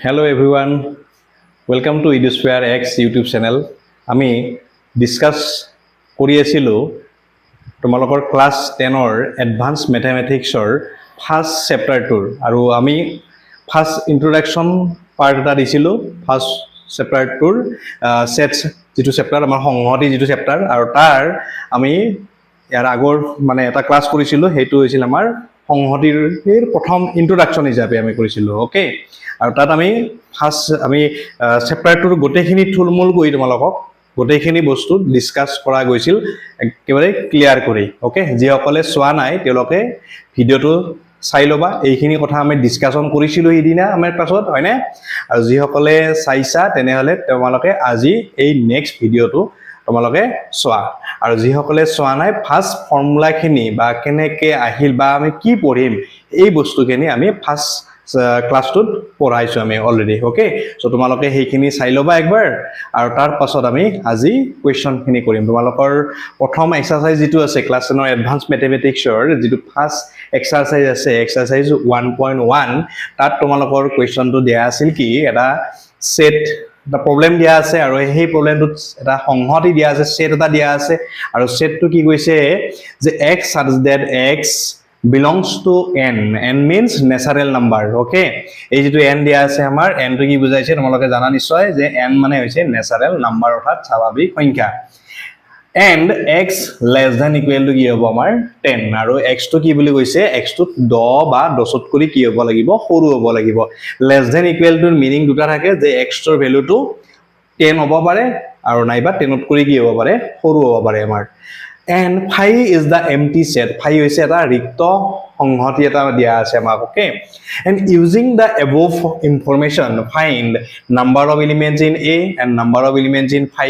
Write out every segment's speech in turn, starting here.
Hello everyone, welcome to Edusphere X YouTube channel. আমি discuss কৰি আছিলো তোমালোকৰ ক্লাছ 10ৰ এডভান্স ম্যাথমেটিক্সৰ ফাৰ্স্ট চেপ্টাৰটোৰ আৰু আমি ফাৰ্স্ট ইন্ট্ৰোডাকশন পাৰ্ট এটা দিছিলো ফাৰ্স্ট চেপ্টাৰটোৰ সেটস যেটো চেপ্টাৰ আমাৰ সংহতি যেটো চেপ্টাৰ আৰু তাৰ আমি ইয়াৰ আগৰ মানে এটা ক্লাছ কৰিছিলো হেতু হৈছিল আমাৰ সংহতিৰ প্ৰথম ইন্ট্ৰোডাকশন হিচাপে আমি কৰিছিলো ওকে আৰু তাত আমি ফাৰ্স্ট আমি চেপ্টাৰটোৰ গোটেইখিনি থুলমূল কৰি তোমালোকক গোটেইখিনি বস্তু ডিসকাস কৰা গৈছিল একেবাৰে ক্লিয়াৰ কৰি ওকে যিসকলে চোৱা নাই তেওঁলোকে ভিডিওটো চাই লবা এইখিনি কথা আমি ডিসকাশন কৰিছিলো এদিনা আমাৰ ক্লাছত হয়নে আৰু যিসকলে চাইছা তেনেহলে তোমালোকে আজি এই নেক্সট ভিডিওটো তোমালোকে চোৱা আৰু যিসকলে চোৱা নাই ফাৰ্স্ট ফৰ্মুলাখিনি বা কেনেকৈ আহিল বা আমি কি পঢ়িম এই বস্তুখিনি আমি ফাৰ্স্ট ক্লাছটোত পঢ়াইছো আমি অলৰেডি ওকে সো তোমালোকে সেইখিনি চাই লবা একবাৰ আৰু তাৰ পাছত আমি আজি কোৱেশ্চনখিনি কৰিম তোমালোকৰ প্ৰথম এক্সাৰসাইজ যেটো আছে ক্লাছ 10ৰ এডভান্স ম্যাথমেটিক্সৰ যেটো ফাৰ্স্ট এক্সাৰসাইজ আছে এক্সাৰসাইজ 1.1 তাত তোমালোকৰ কোৱেশ্চনটো দিয়া আছিল কি এটা সেট এটা প্ৰবলেম দিয়া আছে আৰু সেই প্ৰবলেমটোত এটা সংহতি দিয়া আছে সেট এটা দিয়া আছে আৰু সেটটো কি কৈছে যে x such that x belongs to n means natural number okay এই যেটো n দিয়া আছে আমাৰ n টো কি বুজাইছে তোমালোকে জানা নিশ্চয় যে n মানে হৈছে natural number অৰ্থাৎ স্বাভাৱিক সংখ্যা and x less than equal to কি হ'ব আমাৰ 10 আৰু x টো কি বুলি কৈছে x টো 10 বা 10 কৰি কি হ'ব লাগিব সৰু হ'ব লাগিব less than equal to meaning দুটা থাকে যে x ৰ ভ্যালুটো 10 হ'ব পাৰে আৰু নাইবা 10 কৰি কি হ'ব পাৰে সৰু হ'ব পাৰে আমাৰ and phi is the empty set phi hoise eta rikto সংহতি এটা দিয়া আছে আমাক okay and using the above information find number of elements in a and number of elements in phi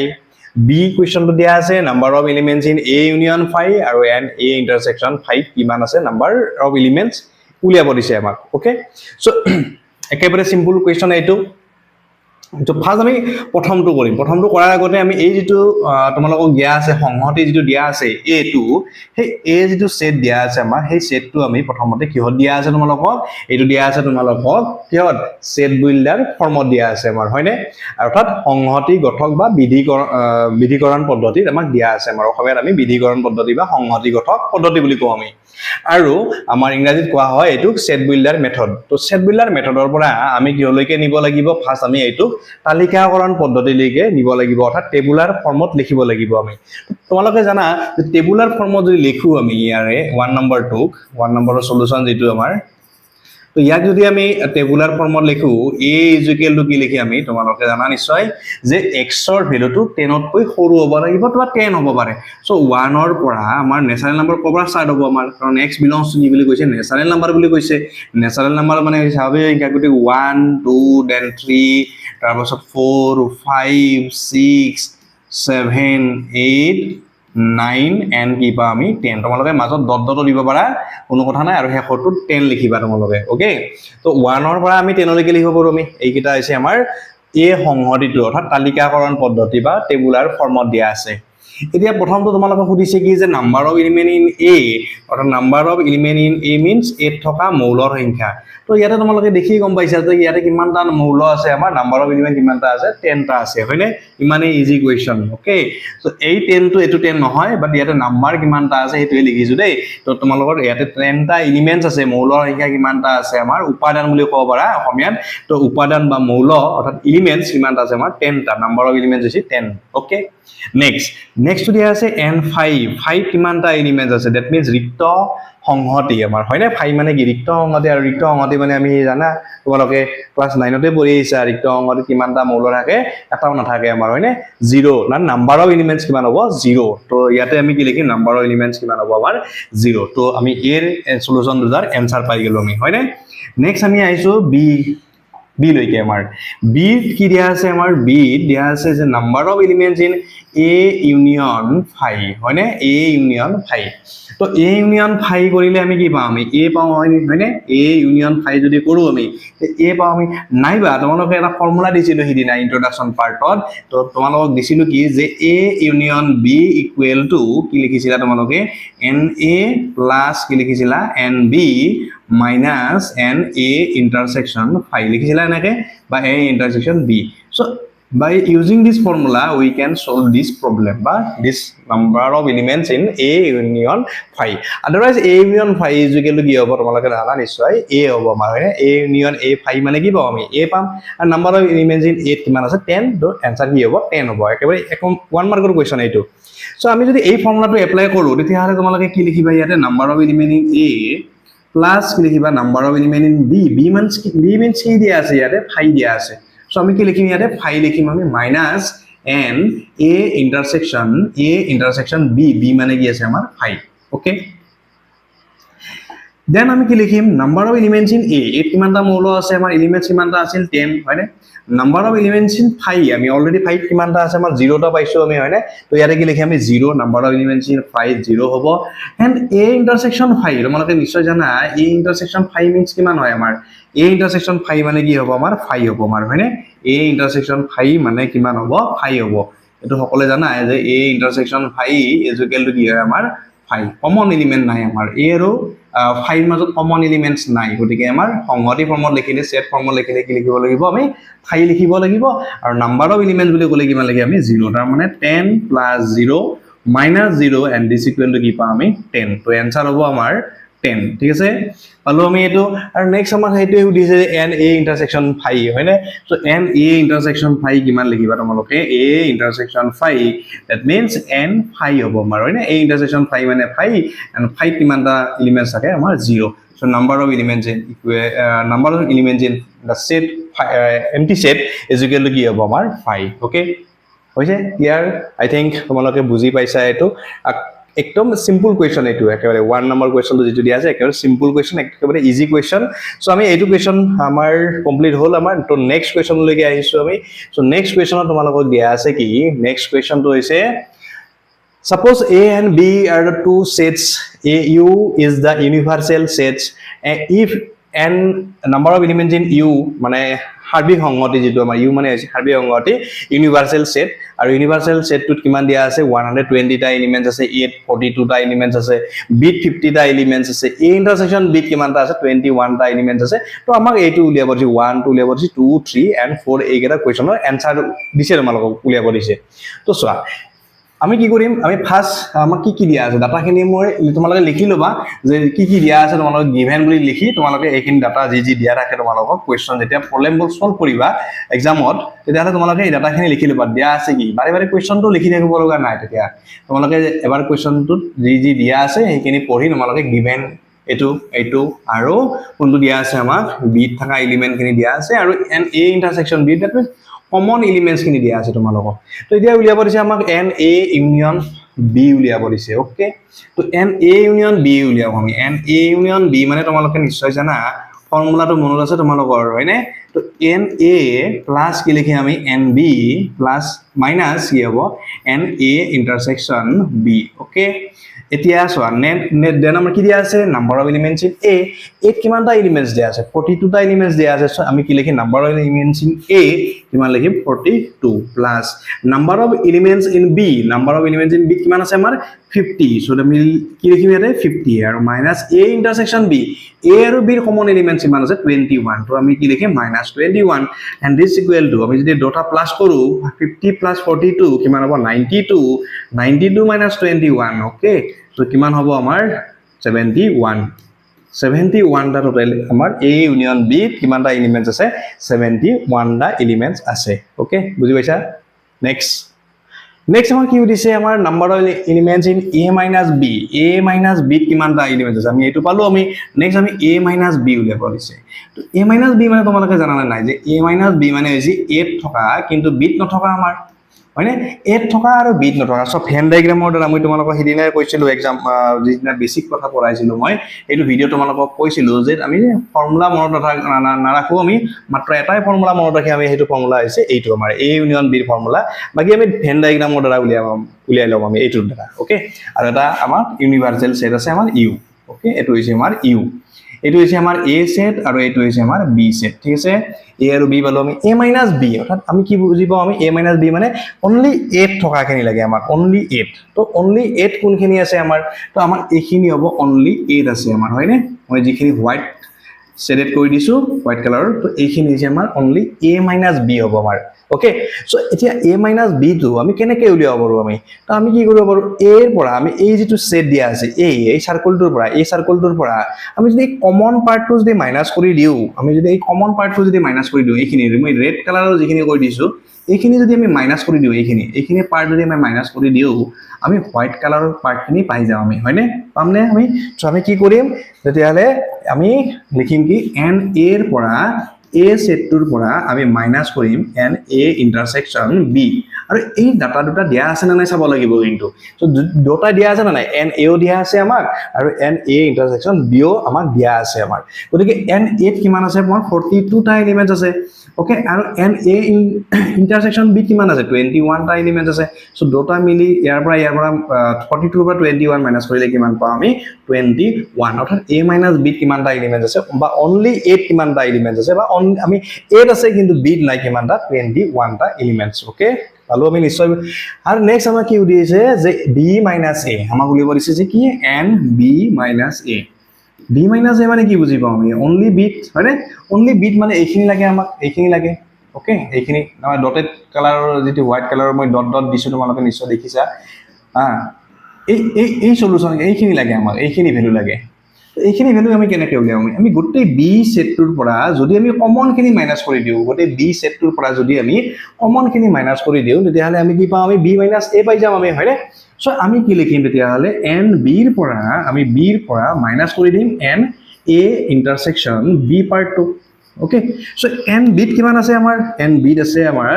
b question to dia ase number of elements in a union phi aru and a intersection phi kiman ase number of elements uliabo dise amak okay so ekebare simple question etu তো first আমি প্রথমটো কৰিম প্ৰথমটো কৰাৰ আগতে আমি এই যেটো তোমালোকক দিয়া আছে সংহতি যেটো দিয়া আছে a2 সেই a যেটো সেট দিয়া আছে আমাৰ সেই সেটটো আমি প্ৰথমতে কিহত দিয়া আছে তোমালোকক এটো দিয়া আছে তোমালোকক কিহত সেট বিল্ডাৰ ফৰ্মত দিয়া আছে আমাৰ হয়নে অৰ্থাৎ সংহতি গঠক বা বিধিকৰণ পদ্ধতিত আমাক দিয়া আছে আমাৰ অসমীয়াত আমি বিধিকৰণ পদ্ধতি বা সংহতি গঠক পদ্ধতি বুলি কওঁ আমি আৰু আমাৰ ইংৰাজীত কোৱা হয় এটো সেট বিল্ডাৰ মেথড তো সেট বিল্ডাৰ মেথডৰ পৰা আমি কিহলৈকে নিব লাগিব ফাৰ্স্ট আমি এটো তালিকাকৰণ পদ্ধতিলৈকে নিব লাগিব অৰ্থাৎ টেবুলাৰ ফৰ্মত লিখিব লাগিব আমি তোমালোকে জানা যে টেবুলাৰ ফৰ্মত যদি লিখো আমি ইয়াৰে 1 নম্বৰৰ সলিউশন যেটো আমাৰ তো ইয়াক যদি আমি টেবুলাৰ ফৰ্মত লিখো a = কি লিখি আমি তোমালোকে জানা নিশ্চয় যে x ৰ ভ্যালুটো 10 তকৈ সৰু হ'ব লাগিব বা 10 হ'ব পাৰে সো 1 ৰ পৰা আমাৰ নেচাৰেল নম্বৰ কবৰ স্টাৰ্ট হ'ব আমাৰ কাৰণ x belongs to কি বুলি কৈছে নেচাৰেল নম্বৰ বুলি কৈছে নেচাৰেল নম্বৰ মানে স্বাভাৱিক সংখ্যা গতি 1 2 then 3 তাৰ পাছত 4 5 6 7 8 9 and কি পা আমি 10 তোমালোকে মাজত ডট ডট দিব পাৰা কোনো কথা নাই আৰু হেকটো 10 লিখিবা তোমালোকে ওকে তো 1 ৰ পৰা আমি 10 লৈকে লিখিব পাৰো আমি এইকিটা আছে আমাৰ এই সংহতিটো অৰ্থাৎ তালিকাকৰণ পদ্ধতি বা টেবুলাৰ ফৰ্মত দিয়া আছে এতিয়া প্ৰথমটো তোমালোকে সুধিছে কি যে number of element in a অৰ্থাৎ number of element in a means a থকা মৌলৰ সংখ্যা তো ইয়াতে তোমালোকে দেখি গম পাইছা যে ইয়াতে কিমানটা মৌল আছে আমাৰ নাম্বাৰ অফ এলিমেন্ট কিমানটা আছে 10টা আছে হয়নে ইমানে ইজি কোৱেশ্চন ওকে সো এই 10 টো এটো 10 নহয় বাট ইয়াতে নাম্বাৰ কিমানটা আছে হেতুৱে লিখিছো দেই তো তোমালোকৰ ইয়াতে 10টা এলিমেন্টস আছে মৌলৰ সংখ্যা কিমানটা আছে আমাৰ উপাদান বুলি ক'ব পাৰা অসমীয়াত তো উপাদান বা মৌল অৰ্থাৎ এলিমেন্টস কিমানটা আছে আমাৰ 10টা নাম্বাৰ অফ এলিমেন্টস আছে 10 ওকে next to দিয়া আছে n5 5 কিমানটা এলিমেন্টস আছে that means ৰিক্ত সংহতি আমাৰ হয়নে 5 মানে কি ৰিক্ত সংহতি আৰু ৰিক্ত সংহতি মানে আমি জানা তোমালোকে ক্লাস 9 তে পঢ়ি আহিছা ৰিক্ত সংহতি কিমানটা মৌল থাকে এটাও নাথাকে আমাৰ হয়নে 0 না নাম্বাৰ অফ এলিমেন্টস কিমান হ'ব 0 তো ইয়াতে আমি কি লিখিম নাম্বাৰ অফ এলিমেন্টস কিমান হ'ব আমাৰ 0 তো আমি এৰ সলিউশন দুটাৰ आंसर পাই গেলো আমি হয়নে নেক্সট আমি আইছো b লৈকে আমাৰ b কি দিয়া আছে আমাৰ b দিয়া আছে যে number of elements in a union phi হয়নে a union phi তো এ ইউনিয়ন ফাই কৰিলে আমি কি পাওঁ আমি এ পাওঁ হয়নে এ ইউনিয়ন ফাই যদি কৰোঁ আমি এ পাওঁ আমি নাইবা তোমালোকে এটা ফৰ্মুলা দিছিলোঁ সিদিনা ইন্ট্ৰডাকশ্যন পাৰ্টত তো তোমালোকক দিছিলোঁ কি যে A union B equal to কি লিখিছিলা তোমালোকে এন এ প্লাছ কি লিখিছিলা n B minus n A intersection phi লিখিছিলা এনেকে বা A intersection B so by using this formula we can solve this problem বা this number of elements in a union phi otherwise a union phi is equal to কি হ'ব তোমালোকে জানা নিশ্চয় a হ'ব আমাৰ হয় a union a phi মানে কি পাম আমি a পাম আৰু number of elements in a কিমান আছে 10 তো आंसर কি হ'ব 10 হ'ব একেবাৰে 1 মাৰ্কৰ কোৱেশ্চন এইটো সো আমি যদি এই ফৰ্মুলাটো এপ্লাই কৰো তেতিয়াহলে তোমালোকে কি লিখিবা ইয়াতে number of elements in a plus কি লিখিবা number of elements in b means কি দিয়া আছে ইয়াতে phi দিয়া আছে so আমি কি লিখিম ইয়াতে phi লিখিম আমি minus n a intersection b মানে কি আছে আমাৰ phi okay then আমি কি লিখিম number of elements in a কিমানটা মৌল আছে আমাৰ elements কিমানটা আছিল 10 হয়নে number of elements in phi আমি already phi কিমানটা আছে আমাৰ 0 টা পাইছো আমি হয়নে তো ইয়াতে কি লিখি আমি 0 number of elements in phi 0 হ'ব and a intersection phi তোমালোকে নিশ্চয় জানা a intersection phi means কিমান হয় আমাৰ a intersection phi মানে কি হ'ব আমাৰ phi হ'ব আমাৰ হয়নে a intersection phi মানে কিমান হ'ব phi হ'ব এটো সকলে জানা যে a intersection phi is equal to কি হয় আমাৰ phi common element নাই আমাৰ a আৰু phi মাজত common elements নাই গতিকে আমাৰ সংহতি ফৰ্মত লিখিলে সেট ফৰ্মত লিখিলে কি লিখিব লাগিব আমি phi লিখিব লাগিব আৰু number of elements বুলি ক'লে কিমান লাগে আমি 0 তাৰ মানে 10 plus 0 minus 0 and this equal to কি পাম আমি 10 তো आंसर হ'ব আমাৰ 10 ঠিক আছে পালো আমি এটো আৰু নেক্সট আমাৰ হেইটো দিছে যে n a intersection phi হয়নে so n a intersection phi কিমান লিখিবা তোমালোকে a intersection phi that means n phi হ'ব আমাৰ হয়নে a intersection phi মানে phi and phi কিমানটা এলিমেন্টস থাকে আমাৰ 0 so number of elements in the set empty set is equal to কি হ'ব আমাৰ phi okay হৈছে ক্লিয়াৰ আই থিংক তোমালোকে বুজি পাইছা এটো একদম সিম্পল কোৱেশ্চন এটো একেবাৰে 1 নম্বৰ কোৱেশ্চনটো যেটো দিয়া আছে একেবাৰে সিম্পল কোৱেশ্চন একেবাৰে ইজি কোৱেশ্চন সো আমি এইটো কোৱেশ্চন আমাৰ কমপ্লিট হল আমাৰ তো নেক্সট কোৱেশ্চন লৈকে আহিছো আমি সো নেক্সট কোৱেশ্চনত তোমালোকক দিয়া আছে কি নেক্সট কোৱেশ্চনটো হৈছে suppose a and b are the two sets a u is the universal sets and if n number of elements in u মানে হাৰ্বিক সংহতি যেটো আমাৰ u মানে হৈছে হাৰ্বিক সংহতি ইউনিভাৰ্সাল সেট আৰু ইউনিভাৰ্সাল সেটটোত কিমান দিয়া আছে 120 টা এলিমেন্টস আছে 842 টা এলিমেন্টস আছে b 50 টা এলিমেন্টস আছে a ইন্টারসেকশন b কিমানটা আছে 21 টা এলিমেন্টস আছে তো আমাক এইটো উলিয়াব দিছে 1 2 উলিয়াব দিছে 2 3 and 4 এইকেইটা কোৱেশ্চনৰ आंसर দিছে তোমালোকক উলিয়াব দিছে তো চোৱা আমি কি কৰিম আমি ফার্স্ট আমাক কি দিয়া আছে ডাটাখিনি মই তোমালোকে লিখি লবা যে কি দিয়া আছে তোমালোকে গিভেন বুলি লিখি তোমালোকে এইখিনি ডাটা যি দিয়া থাকে তোমালোকক কোৱেশ্চন যেতিয়া প্ৰবলেমবোৰ সলভ কৰিবা এক্সামত তেতিয়াহলে তোমালোকে এই ডাটাখিনি লিখি লবা দিয়া আছে কি বাৰে বাৰে কোৱেশ্চনটো লিখি থাকিব লগা নাই তেতিয়া তোমালোকে এবাৰ কোৱেশ্চনটোত যি দিয়া আছে সেইখিনি পঢ়ি তোমালোকে গিভেন এইটো আৰু কোনটো দিয়া আছে আমাক বি থাকা এলিমেন্ট খিনি দিয়া আছে আৰু n a intersection b that means common elements খিনি দিয়া আছে তোমালোকক তো এতিয়া উলিয়াব দিছে আমাক n a union b উলিয়াব দিছে ওকে তো n a union b উলিয়াব আমি n a union b মানে তোমালোকে নিশ্চয় জানা ফৰ্মুলাটো মনত আছে তোমালোকৰ হয়নে তো n a প্লাস কি লিখি আমি n b প্লাস মাইনাস কি হ'ব n a intersection b okay এতিয়া সোয়া দেন আমাৰ কি দিয়া আছে number of elements in a কিমানটা এলিমেন্টস দিয়া আছে 42 টা এলিমেন্টস দিয়া আছে সো আমি কি লিখি number of elements in a কিমান লিখিম 42 plus number of elements in b কিমান আছে আমাৰ 50 সো আমি কি লিখিম ইয়াতে 50 আৰু minus a intersection b a আৰু b ৰ কমন এলিমেন্টস কিমান আছে 21 তো আমি কি লিখিম -21 and this equal to আমি যদি দুটা প্লাস কৰো 50 plus 42 কিমান হ'ব 92 minus 21 ওকে তো কিমান হ'ব আমাৰ 71 টা টোটাল আমাৰ a ইউনিয়ন b কিমানটা এলিমেন্টস আছে 71 টা এলিমেন্টস আছে ওকে বুজি পাইছা নেক্সট আমাৰ কি দিছে আমাৰ number of elements in a b কিমানটা এলিমেন্টস আছে আমি এইটো পালো আমি নেক্সট আমি a b উলিয়াব দিছে তো a b মানে তোমালোকে জানা নাই যে a b মানে হৈছে 8 থকা কিন্তু b নথকা আমাৰ হয়নে এত থকা আৰু বিট নথকা সব ভেন ডায়াগ্ৰামৰ দ্বাৰা মই তোমালোকক সিদিনাই কৈছিলো এক্সাম যিদিনা বেছিক কথা পঢ়াইছিলো মই এইটো ভিডিও তোমালোকক কৈছিলো যে আমি ফৰ্মুলা মনত নাৰাখো আমি মাত্ৰ এটাই ফৰ্মুলা মনত ৰাখি আমি সেইটো ফৰ্মুলা হৈছে এইটো আমাৰ এ ইউনিয়ন বিৰ ফৰ্মুলা বাকি আমি ভেন ডায়াগ্ৰামৰ দ্বাৰা উলিয়াই লম আমি এইটোৰ দ্বাৰা ওকে আৰু এটা আমাৰ ইউনিভাৰ্সেল সেট আছে আমাৰ ইউ ওকে এইটো হৈছে আমাৰ ইউ এইটো হৈছে আমাৰ এ সেট আৰু এইটো হৈছে আমাৰ বি সেট ঠিক আছে এ আৰু বি পালো আমি a minus b অৰ্থাৎ আমি কি বুজি পাও আমি a minus b মানে only 8 থকাখিনি লাগে আমাক only 8 তো only 8 কোনখিনি আছে আমাৰ তো আমাৰ এইখিনি হ'ব only 8 আছে আমাৰ হয়নে মই যিখিনি হোৱাইট শেডেড কৰি দিছো হোৱাইট কালাৰৰ তো এইখিনি হৈছে আমাৰ only a minus b হ'ব আমাৰ ওকে সো এতিয়া a minus b টো আমি কেনেকৈ উলিয়াব পাৰো আমি তো আমি কি কৰিব পাৰো a এৰ পৰা আমি এই যেটো সেট দিয়া আছে এই সাৰ্কেলটোৰ পৰা আমি যদি কমন পাৰ্টটো যদি মাইনাস কৰি দিও আমি যদি এই কমন পাৰ্টটো যদি মাইনাস কৰি দিও এইখিনি মই ৰেড কালাৰৰ যিখিনি কৰি দিছো এইখিনি যদি আমি মাইনাস কৰি দিও এইখিনি পাৰ্ট যদি আমি মাইনাস কৰি দিও আমি হোৱাইট কালাৰৰ পাৰ্টখিনি পাই যাম আমি হয়নে পামনে আমি সো আমি কি কৰিম তেতিয়াহলে আমি লিখিম কি n a এৰ পৰা a সেটটোৰ পৰা আমি মাইনাস কৰিম n a ইন্টাৰসেকশন b আৰু এই ডাটা দুটা দিয়া আছে না নাই চাব লাগিব কিন্তু সো দুটা দিয়া আছে না নাই n a ও দিয়া আছে আমাক আৰু n a ইন্টাৰসেকশন b ও আমাক দিয়া আছে আমাৰ গতিকে n a কিমান আছে মোৰ 42 টা এলিমেন্টস আছে ওকে আৰু n a ইন্টারসেকশন b কিমান আছে 21 টা এলিমেন্টস আছে সো দুটা মিলি ইয়াৰ পৰা 42 পৰা 21 মাইনাস কৰিলে কিমান পাম আমি 21 অৰ্থাৎ a - b কিমান টা এলিমেন্টস আছে বা only 8 কিমান টা এলিমেন্টস আছে বা আমি 8 আছে কিন্তু b নাই কিমান টা 21 টা এলিমেন্টস ওকে পালো আমি নিশ্চয় আৰু নেক্সট আমাৰ কি উদিছে যে b - a আমাক উলিয়াব দিছে যে কি n b - a b - a মানে কি বুজি পাও আমি only bit হয়নে only bit মানে এইখিনি লাগে আমাক এইখিনি লাগে ওকে এইখিনি আমাৰ ডটেড কালাৰৰ যেটো হোৱাইট কালাৰৰ মই ডট ডট দিছো তোমালোকে নিশ্চয় দেখিছা এই সলিউশন এইখিনি লাগে আমাক এইখিনি ভ্যালু লাগে এইখিনি ভ্যালু আমি কেনেকৈ উলিয়াম আমি গোটেই বি সেটটোৰ পৰা যদি আমি কমন খিনি মাইনাস কৰি দিও গোটেই বি সেটটোৰ পৰা যদি আমি কমন খিনি মাইনাস কৰি দিও তেতিয়াহলে আমি কি পাম আমি b - a পাই যাম আমি হয়নে সো আমি কি লিখিম তেতিয়াহলে n b ৰ পৰা আমি b ৰ পৰা মাইনাস কৰি দিম n a intersection b part 2 okay so n বিট কিমান আছে আমাৰ n বিট আছে আমাৰ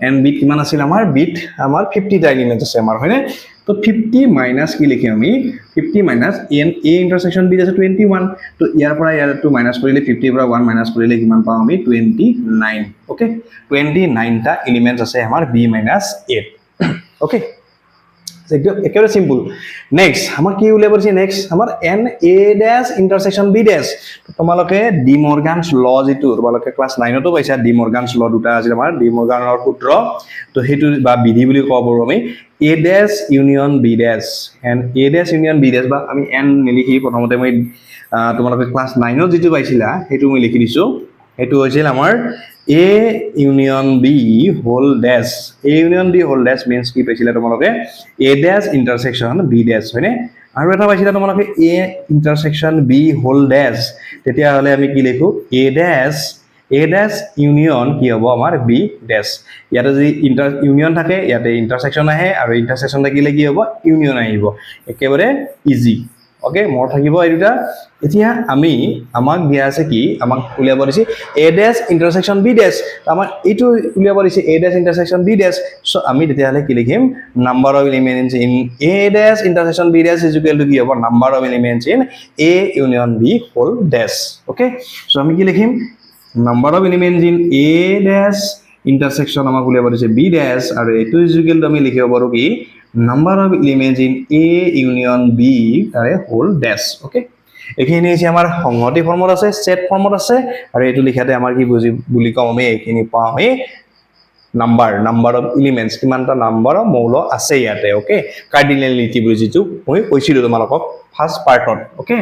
n বিট কিমান আছিল আমাৰ বিট আমাৰ 50 টা এলিমেন্ট আছে আমাৰ হয়নে তো 50 মাইনাস কি লিখি আমি 50 minus n a intersection b আছে 21 তো ইয়াৰ পৰা ইয়াৰ টু মাইনাস কৰিলে 50 পৰা 1 মাইনাস কৰিলে কিমান পাম আমি 29 ওকে 29 টা এলিমেন্টস আছে আমাৰ b - 8 ওকে একেবাৰে সিম্পল নেক্সট আমাৰ কি উলিয়াব দিছে নেক্সট আমাৰ n a dash intersection b dash তোমালোকে ডি মৰ্গানছ ল যেটো তোমালোকে ক্লাস 9 তো পাইছা ডি মৰ্গানছ ল দুটা আছিল আমাৰ ডি মৰ্গানৰ সূত্ৰ তো হেতু বা বিধি বুলি কব পাৰো আমি a dash union b dash and a dash union b dash বা আমি n নিলিখি প্ৰথমতে মই তোমালোকে ক্লাস 9 যেটো পাইছিলা হেতু মই লিখি দিছো হেতু হৈছিল আমাৰ a union b whole dash a union b whole dash means কি পাইছিলা তোমালোকে a dash intersection b dash হয়নে আৰু এটা পাইছিলা তোমালোকে a intersection b whole dash তেতিয়া হলে আমি কি লিখো a dash union কি হ'ব আমাৰ b dash ইয়াতে যদি ইউনিয়ন থাকে ইয়াতে ইন্টাৰসেকশন আহে আৰু ইন্টাৰসেকশন থাকিলে কি হ'ব ইউনিয়ন আহিব একেবাৰে ইজি ওকে মোৰ থাকিব এইটা এতিয়া আমি আমাক দিয়া আছে কি আমাক উলিয়াব দিছে a dash intersection b dash আমাৰ এইটো উলিয়াব দিছে a dash intersection b dash so আমি তেতিয়া হলে কি লিখিম number of elements in a dash intersection b dash is equal to কি হ'ব number of elements in a union b whole dash okay so আমি কি লিখিম number of elements in a dash intersection আমাক উলিয়াব দিছে b dash আৰু এইটো is equal to আমি লিখিব পাৰো কি number of elements in a union b তাৰে whole dash ওকে এখিনি আছে আমাৰ সংহতি ফৰ্মত আছে সেট ফৰ্মত আছে আৰু এটো লিখাতে আমাৰ কি বুজি বুলি কম আমি এখিনি পাম আমি number of elements কিমানটা নাম্বাৰ মৌল আছে ইয়াতে ওকে কাৰ্ডিনালিটি বুজিছো মই কৈছিলো তোমালোকক ফাৰ্স্ট পাৰ্টত ওকে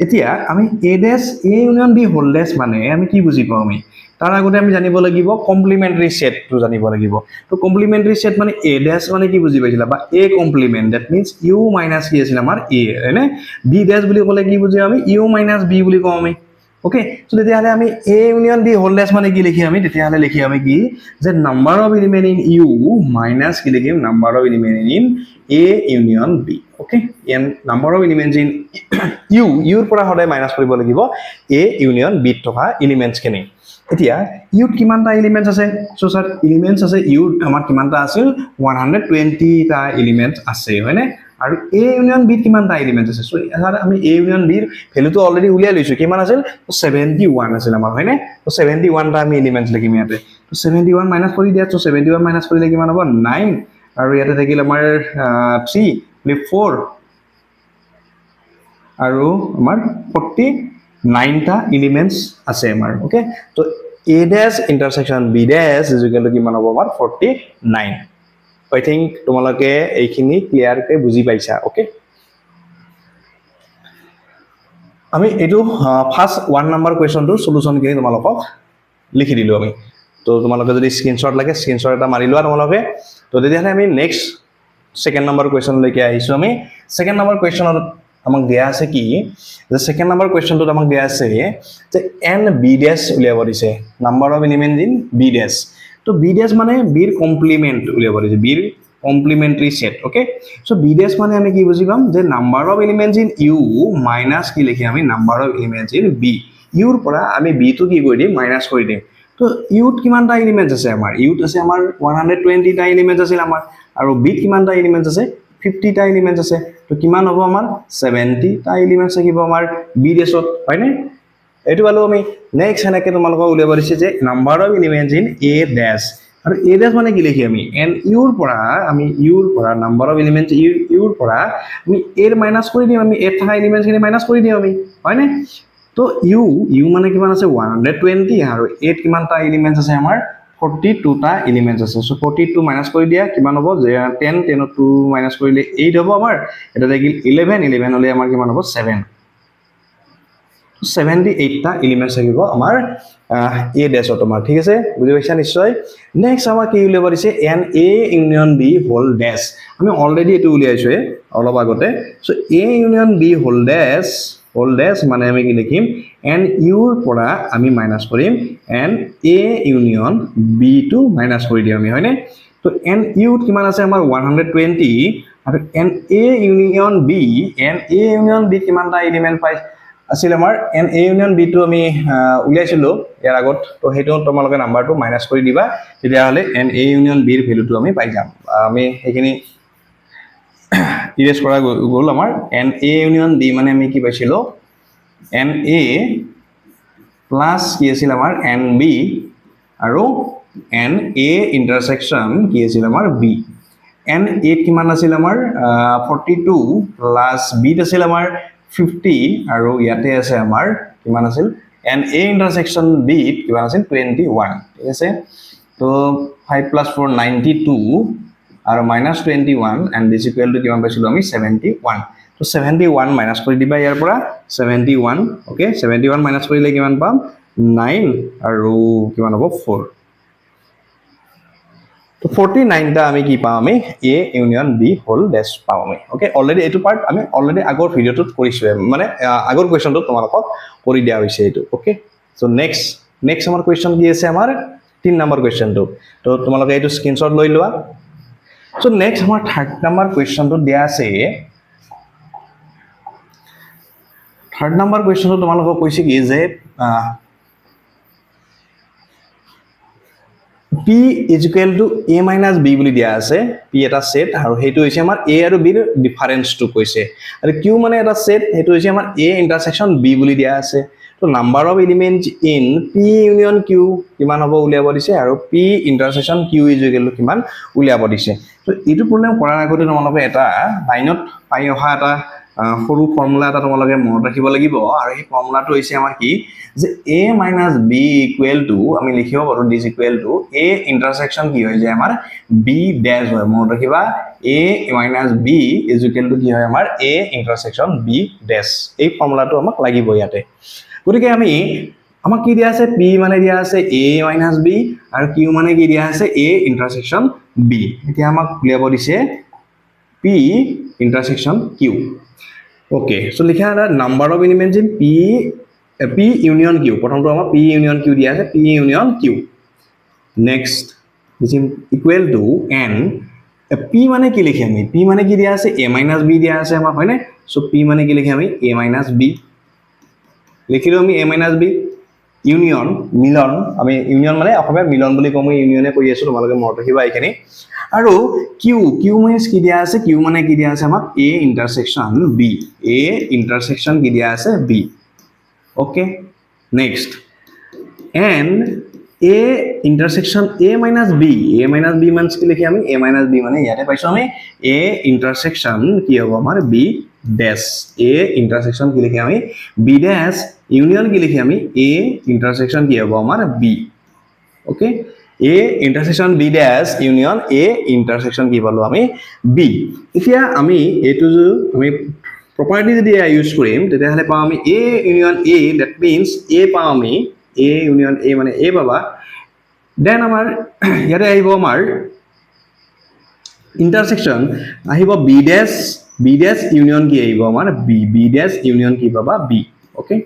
এতিয়া আমি a dash a union b whole dash মানে আমি কি বুজি পাম আমি তাৰ আগতে আমি জানিব লাগিব কমপ্লিমেন্টাৰী সেট টো জানিব লাগিব তো কমপ্লিমেন্টাৰী সেট মানে a dash মানে কি বুজি পাইছিলা বা a complement that means u minus কি আছিল আমাৰ a হয়নে b dash বুলি ক'লে কি বুজি আমি u minus b বুলি কম আমি ওকে সো তেতিয়া হলে আমি a union b whole dash মানে কি লিখি আমি তেতিয়া হলে লিখি আমি কি যে number of elements in u minus কি লিখিম number of elements in a union b okay n number of elements in u ৰ পৰা হলে মাইনাস কৰিব লাগিব a union b থকা এলিমেন্টস খিনি এতিয়া ইউত কিমানটা এলিমেন্টস আছে সো স্যার এলিমেন্টস আছে ইউত আমাৰ কিমানটা আছিল 120 টা এলিমেন্টস আছে হয়নে আৰু এ ইউনিয়ন বি কিমানটা এলিমেন্টস আছে সো স্যাৰ আমি এ ইউনিয়ন বি ভ্যালুটো অলৰেডি উলিয়াই লৈছো কিমান আছিল 71 আছিল আমাৰ হয়নে তো 71 টা আমি এলিমেন্টস লিখিম ইয়াতে তো 71 মাইনাস কৰি দিয়া তো 71 মাইনাস কৰিলে কিমান হ'ব 9 আৰু ইয়াতে থাকিল আমাৰ 3 4 আৰু আমাৰ 49 টা এলিমেন্টস আছে আমাৰ ওকে তো a dash intersection b dash is equal to কিমান হ'ব আমাৰ 49 I think তোমালোকে এইখিনি ক্লিয়াৰ কে বুজি পাইছা ওকে আমি এটো ফার্স্ট 1 নাম্বার কোয়েশ্চনটো সলিউশন খিনি তোমালোকক লিখি দিলো আমি তো তোমালোকে যদি স্ক্রিনশট লাগে স্ক্রিনশট এটা মাৰি লোৱা তোমালোকে তো তেতিয়াহলে আমি নেক্সট সেকেন্ড নাম্বার কোয়েশ্চন লৈকে আহিছো আমি সেকেন্ড নাম্বার কোয়েশ্চনত আমাক দিয়া আছে কি যে সেকেন্ড নাম্বার কোয়েশ্চনটো আমাক দিয়া আছে যে n b dash উলিয়াব দিছে number of element in b dash তো b dash মানে b এর কমপ্লিমেন্ট উলিয়াব দিছে b এর complimentary set okay so b dash মানে আমি কি বুঝিলাম যে number of elements in u minus কি লিখি আমি number of elements in b u ৰ পৰা আমি b টো কি কৰি দিম মাইনাস কৰি দিম তো u ত কিমানটা এলিমেন্টস আছে আমাৰ u ত আছে আমাৰ 120 টা এলিমেন্টস আছে আমাৰ আৰু b ত কিমানটা এলিমেন্টস আছে 50 টা এলিমেন্টস আছে তো কিমান হ'ব আমাৰ 70 টা এলিমেন্টস থাকিব আমাৰ b dash ত হয়নে এটো পালো আমি নেক্সট এনেকে তোমালোকক উলিয়াব দিছে যে number of elements in a dash আৰু a dash মানে কি লিখি আমি n u ৰ পৰা নাম্বাৰ অফ এলিমেন্টস u ৰ পৰা আমি a ৰ মাইনাস কৰি দিম আমি a থাকা এলিমেন্টস খিনি মাইনাস কৰি দিম আমি হয়নে তো u মানে কিমান আছে 120 আৰু a কিমানটা এলিমেন্টস আছে আমাৰ 42 টা এলিমেন্টস আছে সো 42 মাইনাস কৰি দিয়া কিমান হ'ব 10 10 2 মাইনাস কৰিলে 8 হ'ব আমাৰ এটা থাকিল 11 11 হলে আমাৰ কিমান হ'ব 7 78 টা এলিমেন্টস থাকিব আমাৰ a dash তোমাৰ ঠিক আছে বুজি পাইছা নিশ্চয় নেক্সট আমাৰ কি উলিয়াব দিছে n a union b whole dash আমি অলৰেডি এটো উলিয়াইছো অলপ আগতে so a union b whole dash মানে আমি কি লিখিম n u ৰ পৰা আমি মাইনাস কৰিম n a ইউনিয়ন b টো মাইনাস কৰি দিম আমি হয়নে তো n u কিমান আছে আমাৰ 120 আৰু n a ইউনিয়ন b কিমানটা এলিমেন্ট পাই আছিল আমাৰ n a ইউনিয়ন b টো আমি উলিয়াইছিল ইয়াৰ আগত তো হেতু তোমালোকে নাম্বাৰটো মাইনাস কৰি দিবা তেতিয়া হলে n a ইউনিয়ন b ৰ ভ্যালুটো আমি পাই যাম আমি হেখিনি ইৰেজ কৰা গ'ল আমাৰ n a ইউনিয়ন b মানে আমি কি পাইছিল n a প্লাস কি আছিল আমাৰ n b আৰু n a ইন্টাৰসেকশন কি আছিল আমাৰ b n a কিমান আছিল আমাৰ 42 প্লাস b আছিল আমাৰ 50 আৰু ইয়াতে আছে আমাৰ কিমান আছিল n a ইন্টারসেকশন b কিমান আছিল 21 ঠিক আছে তো 5 + 4 92 আৰু -21 and this equal to কিমান পাইছিলো আমি 71 তো 71 মাইনাস কৰি দিবা ইয়াৰ পৰা 71 ওকে 71 মাইনাস কৰিলে কিমান পাম 9 আৰু কিমান হ'ব 4 তো 49 টা আমি কি পাম আমি a union b whole dash পাম আমি ওকে অলৰেডি এটো পাৰ্ট আমি অলৰেডি আগৰ ভিডিওটোত কৰিছো মানে আগৰ কোৱেশ্চনটো তোমালোকক কৰি দিয়া হৈছে এটো ওকে সো নেক্সট আমাৰ কোৱেশ্চন কি আছে আমাৰ 3 নম্বৰ কোৱেশ্চনটো তো তোমালোকে এটো স্ক্ৰিনশ্বট লৈ লোৱা সো নেক্সট আমাৰ থাৰ্ড নম্বৰ কোৱেশ্চনটো দিয়া আছে থাৰ্ড নম্বৰ কোৱেশ্চনটো তোমালোকক কৈছে কি যে p is equal to a minus b বুলি দিয়া আছে p এটা সেট আৰু হেতু হৈছে আমাৰ a আৰু b ৰ ডিফাৰেন্স টো কৈছে আৰু q মানে এটা সেট হেতু হৈছে আমাৰ a ইন্টারসেকশন b বুলি দিয়া আছে তো number of elements in p union q কিমান হ'ব উলিয়াব দিছে আৰু p ইন্টাৰসেকশন q is equal to কিমান উলিয়াব দিছে তো এটো প্ৰবলেম কৰাৰ আগতে তোমালোকে এটা লাইনত পাই অহা এটা সৰু ফৰ্মুলা এটা তোমালোকে মনত ৰাখিব লাগিব আৰু এই ফৰ্মুলাটো হৈছে আমাৰ কি যে a - b = আমি লিখিব পাৰো this equal to a ইন্টাৰসেকশন কি হৈ যায় আমাৰ b ড্যাশ হয় মনত ৰাখিবা a - b is equal to কি হয় আমাৰ a ইন্টাৰসেকশন b ড্যাশ এই ফৰ্মুলাটো আমাক লাগিব ইয়াতে গতিকে আমি আমাক কি দিয়া আছে p মানে দিয়া আছে a - b আৰু q মানে কি দিয়া আছে a ইন্টারসেকশন b এতিয়া আমাক উলিয়াব দিছে p intersection q okay so লিখা আছে number of elements in p union q প্ৰথমটো আমাৰ p ইউনিয়ন q দিয়া আছে p union q next is equal to n p মানে কি লিখি আমি p মানে কি দিয়া আছে a - b দিয়া আছে আমাৰ হয়নে সো p মানে কি লিখি আমি a - b লিখিলো আমি a - b ইউনিয়ন মিলন আমি ইউনিয়ন মানে অসমীয়া মিলন বুলি কওঁ মই ইউনিয়নে কৰি আছো তোমালোকে মনত ৰাখিবা এইখিনি আৰু কিউ কিউ মিন্স কি দিয়া আছে কিউ মানে কি দিয়া আছে আমাক এ ইন্টাৰসেকশন বি এ ইন্টাৰসেকশন কি দিয়া আছে b okay next and a intersection a minus b means কি লিখি আমি a minus b মানে ইয়াতে পাইছো আমি a intersection কি হ'ব আমাৰ b dash a intersection কি লিখি আমি b dash union কি লিখি আমি a intersection কি হ'ব আমাৰ b okay a intersection b dash union a intersection কি পালো আমি b এতিয়া আমি এটো আমি property যদি ইউজ কৰিম তেতিয়াহলে পাম আমি a union a that means a পাম আমি a union a মানে a পাবা দেন আমাৰ ইয়াতে আহিব আমাৰ ইন্টাৰসেকশন আহিব b dash union কি আহিব আমাৰ b dash union কি পাবা b okay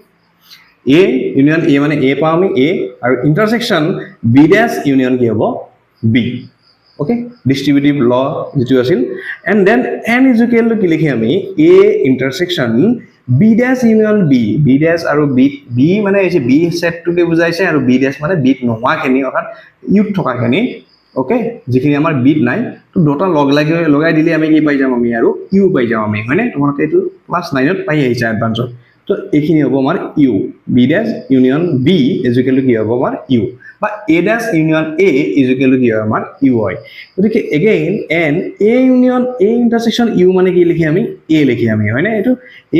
a union a মানে a পাম আমি a আৰু ইন্টারসেকশন b dash union কি হ'ব b ওকে ডিস্ট্রিবিউটিভ ল যেটো আছিল and then n is equal to কি লিখি আমি a intersection b dash union b dash আৰু b মানে এই যে b সেট টুকে বুজাইছে আৰু b dash মানে b নোহোৱা খেনি অৰ্থাৎ ইউত থকা খেনি ওকে যিখিনি আমাৰ b নাই তো দুটা লগাই দিলে আমি কি পাই যাম আমি আৰু u পাই যাম আমি হয়নে তোমালোকে এটো ক্লাস 9 ত পাই আহিছা এডভান্সত তো এইখিনি হ'ব আমাৰ u b dash union b is equal to কি হ'ব আমাৰ u বা a dash union a is equal to কি হয় আমাৰ u হয় গতিকে again n a union a intersection u মানে কি লিখি আমি a লিখি আমি হয়নে এটো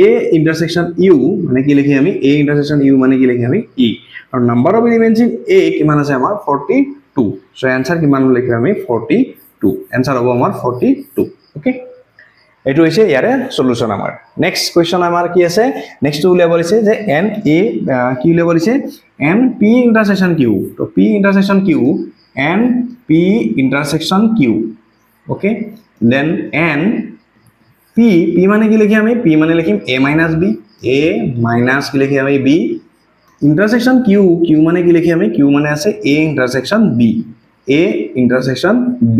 a intersection u মানে কি লিখি আমি a intersection u মানে কি লিখি আমি e আৰু number of elements in a কিমান আছে আমাৰ 42 সো आंसर কিমান লিখি আমি 42 आंसर হ'ব আমাৰ 42 ওকে এটো হৈছে ইয়াৰে সলিউশন আমাৰ নেক্সট কোৱেশ্চন আমাৰ কি আছে নেক্সট উলিয়াব আছে যে n a কি উলিয়াব আছে n p intersection q তো p intersection q n p intersection q okay then n p p মানে কি লিখি আমি p মানে লিখিম a minus b a minus কি লিখি আমি b intersection q q মানে কি লিখি আমি q মানে আছে a intersection b a intersection b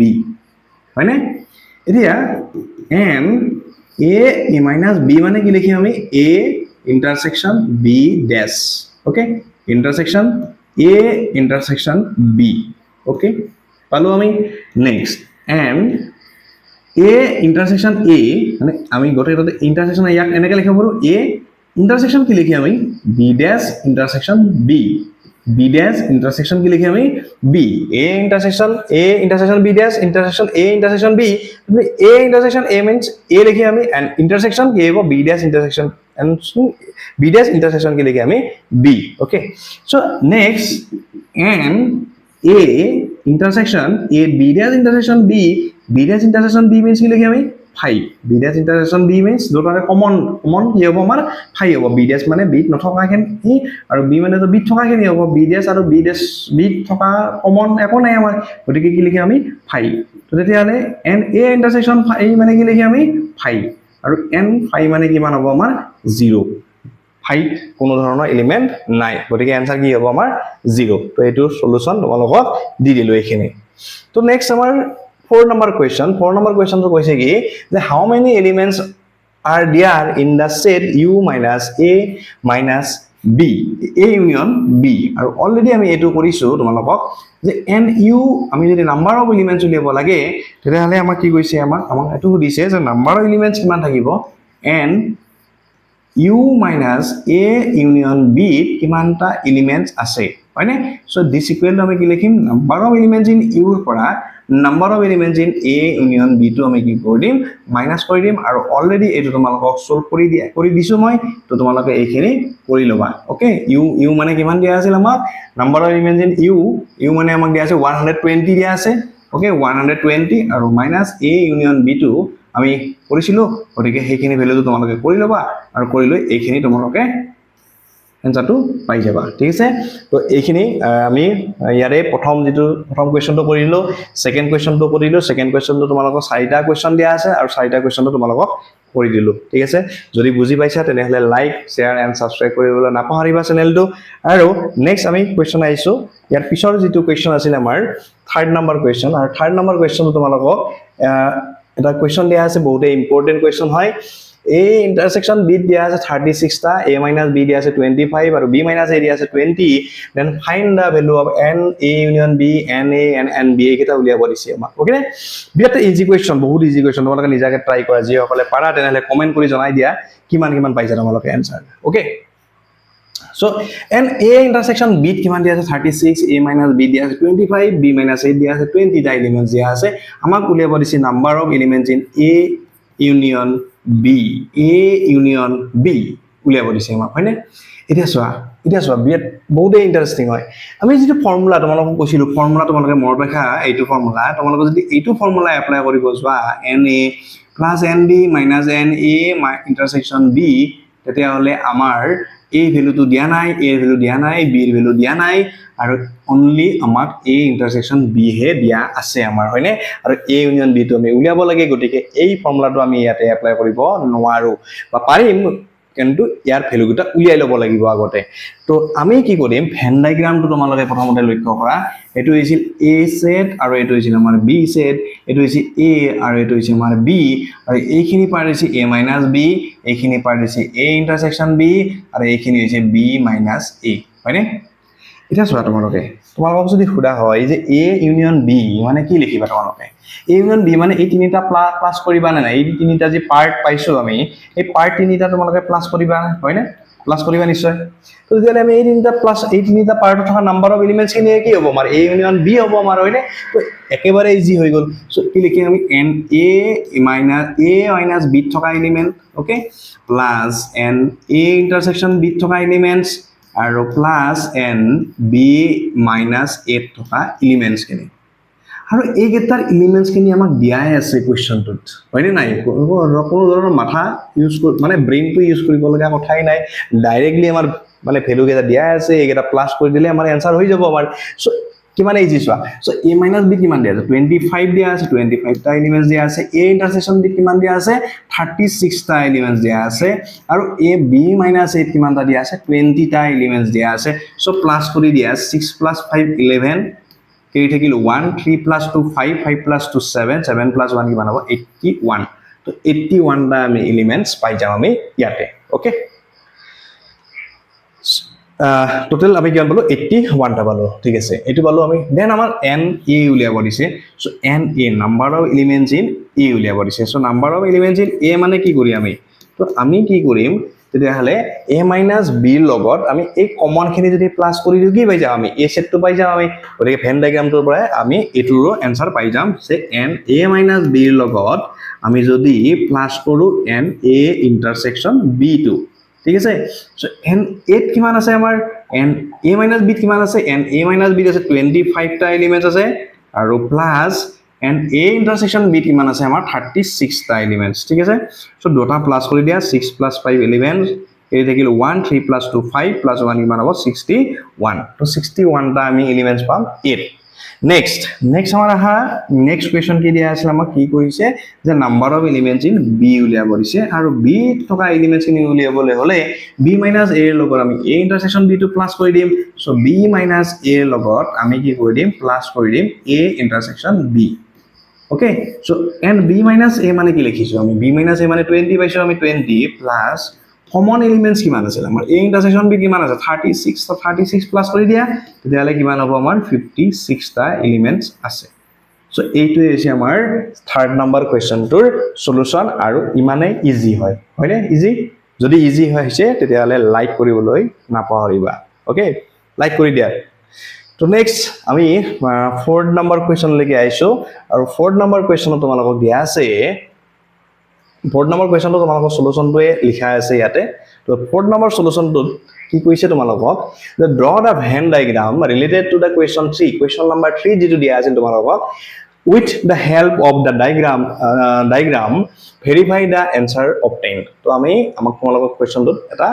হয়নে এতিয়া n a minus b মানে কি লিখি আমি a intersection b dash okay intersection a intersection b okay পালো আমি next and a intersection a মানে আমি গটেটো intersection ইয়াক এনেকে লিখিব পাৰো a intersection কি লিখি আমি b dash intersection b b dash intersection কি লিখি আমি b a intersection b dash intersection a intersection b a intersection a means a লিখি আমি and intersection কি হ'ব b dash intersection and b dash intersection কি লিখি আমি b okay so next and a intersection a b dash intersection b dash intersection b means কি লিখি আমি 5 b dash intersection b means দুটাৰে কমন কি হ'ব আমাৰ 5 হ'ব b dash মানে b নথকা খেনি আৰু b মানে তো b থকা খেনি হ'ব b dash আৰু b থকা কমন একো নাই আমাৰ গতিকে কি লিখি আমি 5 তো তেতিয়ালে n a intersection 5 মানে কি লিখি আমি 5 আৰু n 5 মানে কিমান হ'ব আমাৰ 0 5 কোনো ধৰণৰ এলিমেন্ট নাই গতিকে आंसर কি হ'ব আমাৰ 0 তো এটো সলিউশন তোমালোকক দি দিলো এইখিনি তো নেক্সট আমাৰ 4 number question তো কৈছে কি যে how many elements are there in the set u minus a minus b a union b আৰু অলৰেডি আমি এটো কৰিছো তোমালোকক যে n u আমি যদি নাম্বাৰ অফ এলিমেন্টস উলিয়াব লাগে তেতিয়াহলে আমাক কি কৈছে আমাক এটো দিছে যে নাম্বাৰ অফ এলিমেন্টস কিমান থাকিব n u minus a union b কিমানটা এলিমেন্টস আছে হয়নে সো দিস ইকুৱেল আমি কি লিখিম number of elements in u ৰ পৰা number of elements in a union b টো আমি কি কৰি দিম মাইনাস কৰি দিম আৰু অলৰেডি এটো তোমালোকক সলভ কৰি দিছো মই তো তোমালোকে এইখিনি কৰি লবা ওকে u মানে কিমান দিয়া আছিল আমাক number of elements in u মানে আমাক দিয়া আছে 120 দিয়া আছে ওকে 120 আৰু মাইনাস a union b টো আমি কৰিছিলো গতিকে সেইখিনি ভ্যালুটো তোমালোকে কৰি লবা আৰু কৰি লৈ এইখিনি তোমালোকে এনসাৰটো পাই যাবা ঠিক আছে তো এইখিনি আমি ইয়াৰে প্ৰথম কোৱেশ্চনটো কৰিলো সেকেন্ড কোৱেশ্চনটো তোমালোকক 4টা কোৱেশ্চন দিয়া আছে আৰু 4টা কোৱেশ্চনটো তোমালোকক কৰি দিলো ঠিক আছে যদি বুজি পাইছা তেনেহলে লাইক শেয়াৰ এন্ড সাবস্ক্ৰাইব কৰিবলৈ নাপাহৰিবা চেনেলটো আৰু নেক্সট আমি কোৱেশ্চন আইছো ইয়াৰ পিছৰ যেটো কোৱেশ্চন আছিল আমাৰ থাৰ্ড নম্বৰ কোৱেশ্চন আৰু থাৰ্ড নম্বৰ কোৱেশ্চনটো তোমালোকক এটা কোৱেশ্চন দিয়া আছে বহুতে ইম্পৰ্টেন্ট কোৱেশ্চন হয় A intersection B দিয়া আছে 36 টা, A minus B দিয়া আছে 25 আৰু B minus A দিয়া আছে 20, then find the value of n A union B, n A and n B কেটা উলিয়াব দিছে আমাক ওকে বিৰাট ইজি কোৱেশ্চন বহুত ইজি কোৱেশ্চন তোমালোকে নিজাকে ট্ৰাই কৰা যি সকলে পাৰা তেনেহলে কমেন্ট কৰি জনাই দিয়া কিমান পাইছা তোমালোকে answer okay So, and A intersection B কিমান দিয়া আছে 36, A minus B দিয়া আছে 25, B minus A দিয়া আছে 20 টা এলিমেন্টস দিয়া আছে আমাক উলিয়াব দিছে number of elements in A union B উলিয়াব দিছে আমাক হয়নে এতিয়া চোৱা বিৰাট বহুতে ইন্টাৰেস্টিং হয় আমি যেটো ফৰ্মুলা তোমালোকক কৈছিলো ফৰ্মুলা তোমালোকে মনত ৰাখা এইটো ফৰ্মুলা তোমালোকে যদি এইটো ফৰ্মুলা এপ্লাই কৰিব যোৱা NA plus NB minus NA intersection B তেতিয়া হলে আমাৰ A value to দিয়া নাই A value দিয়া নাই B এর value দিয়া নাই আৰু only আমাক A intersection B হে দিয়া আছে আমাৰ হয়নে আৰু A union B তো আমি উলিয়াব লাগে গটিকে এই ফৰ্মুলাটো আমি ইয়াতে এপ্লাই কৰিব নোৱাৰো বা পাৰিম কিন্তু ইয়াৰ ভ্যালু গটা উলিয়াই লব লাগিব আগতে তো আমি কি কৰিম ভেন ডায়াগ্ৰামটো তোমালোকে প্ৰথমতে লক্ষ্য কৰা এটো হৈছিল A সেট আৰু এটো হৈছিল আমাৰ B সেট এটো হৈছিল A আৰু এটো হৈছিল আমাৰ B আৰু এইখিনি পাৰ্ট হৈছে A minus B এইখিনি পাৰ্ট হৈছে A intersection B আৰু এইখিনি হৈছে B minus A হয়নে এটা চোৱা তোমালোকে যদি খুদা হয় যে A union B মানে কি লিখিবা তোমালোকে A union B মানে এই তিনিটা প্লাস কৰিবা না এই তিনিটা যে পাৰ্ট পাইছো আমি এই পাৰ্ট তিনিটা তোমালোকে প্লাস কৰিবা হয়নে প্লাস কৰিবা নিশ্চয় তো যেলে আমি এই তিনিটা পাৰ্টত থকা নাম্বাৰ অফ এলিমেন্টস খিনি কি হ'ব আমাৰ A union B হ'ব আমাৰ হয়নে তো একেবাৰে ইজি হৈ গল সো কি লিখিম আমি n A minus B থকা element okay plus n A intersection B থকা এলিমেন্টস আৰু plus n B minus A থকা এলিমেন্টস খিনি আৰু এই গেটাৰ এলিমেন্টস খিনি আমাক দিয়াই আছে কোৱেশ্চনটোত হয়নে নাই কোনো ধৰণৰ মাথা ইউজ মানে ব্ৰেইনটো ইউজ কৰিব লগা কথাই নাই ডাইৰেক্টলি আমাৰ মানে ভ্যালু গেটা দিয়াই আছে এই গেটা প্লাস কৰি দিলে আমাৰ आंसर হৈ যাব আমাৰ সো কিমান ইজি চোৱা সো A minus B কিমান দিয়া আছে 25 দিয়া আছে 25 টা এলিমেন্টস দিয়া আছে A intersection B কিমান দিয়া আছে 36 টা এলিমেন্টস দিয়া আছে আৰু A B minus A কিমান টা দিয়া আছে 20 টা এলিমেন্টস দিয়া আছে সো প্লাস কৰি দিয়া 6 plus 5 11 কেই থাকিল 1 3 plus 2 5 5 plus 2 7 7 plus 1 কিমান হ'ব 81 তো 81 টা আমি এলিমেন্টস পাই যাম আমি ইয়াতে ওকে টোটাল আমি কিমান পালো 81 টা পালো ঠিক আছে এটো পালো আমি দেন আমাৰ n a উলিয়াব দিছে so n a number of elements in a উলিয়াব দিছে so number of elements in a মানে কি করি আমি তো আমি কি কৰিম তেতিয়া হলে A minus B লগত আমি এই কমন খিনি যদি প্লাস কৰি দিও কি পাই যাম আমি A সেটটো পাই যাম আমি ওৰে ভেন ডায়াগ্ৰামটোৰ পৰা আমি এটোৰ आंसर পাই যাম সে n A minus B লগত আমি যদি প্লাস কৰো n A intersection B2 ঠিক আছে সো n 8 কিমান আছে আমাৰ n A minus B কিমান আছে n A minus B আছে 25 টা এলিমেন্টস আছে আৰু plus and A intersection B কিমান আছে আমাৰ 36 টা এলিমেন্টস ঠিক আছে সো দুটা প্লাস কৰি দিয়া 6 plus 5 11 এই থাকিল 1 3 plus 2 5 plus 1 কিমান হ'ব 61 তো 61 টা আমি এলিমেন্টস পাম 8 নেক্সট আমাৰ আহা নেক্সট কোৱেশ্চন কি দিয়া আছে আমাক কি কৈছে যে number of elements in B উলিয়াব দিছে আৰু B থকা এলিমেন্টস খিনি উলিয়াবলে হলে B minus A লগত আমি A intersection B টো প্লাস কৰি দিম সো B minus A লগত আমি কি কৰি দিম প্লাস কৰি দিম A intersection B okay so and B minus A মানে কি লিখিছো আমি B minus A মানে 20 পাইছো আমি 20 plus common elements কিমান আছে আমাৰ A intersection B কিমান আছে 36 তো 36 প্লাস কৰি দিয়া তেতিয়ালে কিমান হ'ব আমাৰ 56 টা এলিমেন্টস আছে সো এইটোই আছে আমাৰ থাৰ্ড নাম্বাৰ কোৱেশ্চনটোৰ সলিউশন আৰু ইমানে ইজি হয় হয়নে ইজি যদি ইজি হৈছে তেতিয়ালে লাইক কৰিবলৈ নাপাহৰিবা ওকে লাইক কৰি দিয়া তো নেক্সট আমি ফোৰ্থ নাম্বাৰ কোয়েশ্চন লেকে আইছো আৰু ফোৰ্থ নাম্বাৰ কোয়েশ্চন তোমালোকক দিয়া আছে ফোৰ্থ নাম্বাৰ কোয়েশ্চনটো তোমালোকৰ সলিউশনটোৱে লিখা আছে ইয়াতে তো ফোর্থ নাম্বার সলিউশনটো কি কৈছে তোমালোকক the draw the Venn diagram related to the question 3 question number 3 যেটো দিয়া আছে তোমালোকক with the help of the diagram verify the answer obtained তো আমি আমাক তোমালোকক কোয়েশ্চনটোত এটা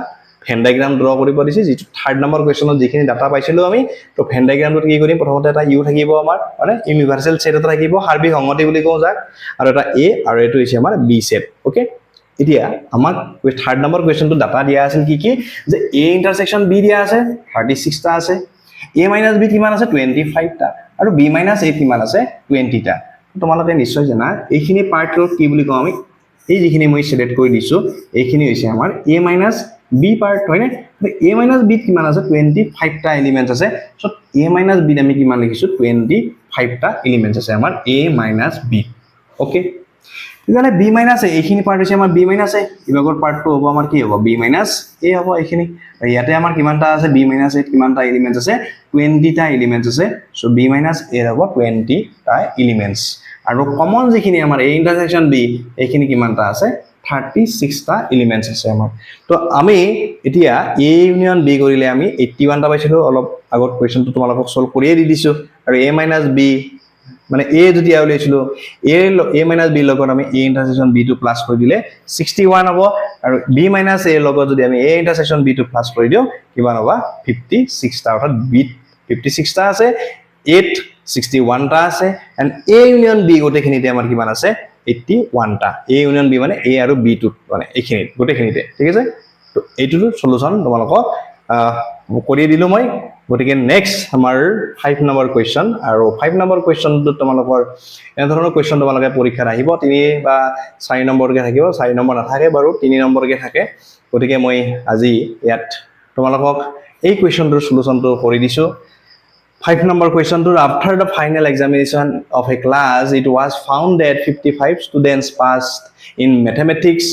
Venn diagram draw কৰিব দিছে যেটো থাৰ্ড নাম্বাৰ কোৱেশ্চনত যিখিনি ডাটা পাইছিলো আমি তো Venn diagramটো কি কৰিম প্ৰথমতে এটা u থাকিব আমাৰ মানে ইউনিভাৰ্সাল সেট এটা থাকিব হাৰ্বি সংগতি বুলি কওঁ যাক আৰু এটা a আৰু এটো হৈছে আমাৰ b সেট ওকে এতিয়া আমাক থাৰ্ড নাম্বাৰ কোৱেশ্চনটো ডাটা দিয়া আছিল কি যে a intersection b দিয়া আছে 36 টা আছে a minus b কিমান আছে 25 টা আৰু b minus a কিমান আছে 20 টা তোমালোকে নিশ্চয় জানা এইখিনি পাৰ্টৰ কি বুলি কওঁ আমি এই যিখিনি মই সিলেক্ট কৰি দিছো এইখিনি হৈছে আমাৰ a minus b পাৰ্ট হয়নে a minus b কিমান আছে 25 টা এলিমেন্টস আছে সো a minus b আমি কিমান লিখিছো 25 টা এলিমেন্টস আছে আমাৰ a minus b ওকে তেতিয়ালে b minus a এইখিনি পাৰ্ট হৈছে আমাৰ b minus a ইবাগৰ পাৰ্টটো হ'ব আমাৰ কি হ'ব b minus a হ'ব এইখিনি ইয়াতে আমাৰ কিমানটা আছে b minus a কিমানটা এলিমেন্টস আছে 20 টা এলিমেন্টস আছে সো b minus a হ'ব 20 টা এলিমেন্টস আৰু কমন যিখিনি আমাৰ a ইন্টাৰসেকশন b এইখিনি কিমানটা আছে 36 টা এলিমেন্টস আছে আমাৰ তো আমি এতিয়া a ইউনিয়ন b কৰিলে আমি 81 টা পাইছিলো অলপ আগত কোৱেশ্চনটো তোমালোকক সলভ কৰিয়ে দি দিছো আৰু a minus b মানে a যদি আউলিছিলো a minus b লগত আমি a ইন্টারসেকশন b টো প্লাস কৰি দিলে 61 হ'ব আৰু b minus a লগত যদি আমি a ইন্টাৰসেকশন b টো প্লাস কৰি দিও কিমান হ'ব 56 টা অৰ্থাৎ b 56 টা আছে 61 টা আছে and a union b গোটেখিনিতে আমাৰ কিমান আছে 81 টা a union b মানে a আৰু b টো মানে এইখিনি গোটেখিনিতে ঠিক আছে তো এইটো সলিউশন তোমালোকক কৰি দিলো মই গতিকে নেক্সট আমাৰ 5 নম্বৰ কোৱেশ্চন আৰু 5 নম্বৰ কোৱেশ্চনটো তোমালোকৰ এনে ধৰণৰ কোৱেশ্চন তোমালোকে পৰীক্ষাত আহিব 3 বা 4 নম্বৰকে থাকিব 4 নম্বৰ নাথাকে বাৰু 3 নম্বৰকে থাকে গতিকে মই আজি ইয়াত তোমালোকক এই কোৱেশ্চনটোৰ সলিউশনটো কৰি দিছো 5 number question to after the final examination of a class it was found that 55 students passed in mathematics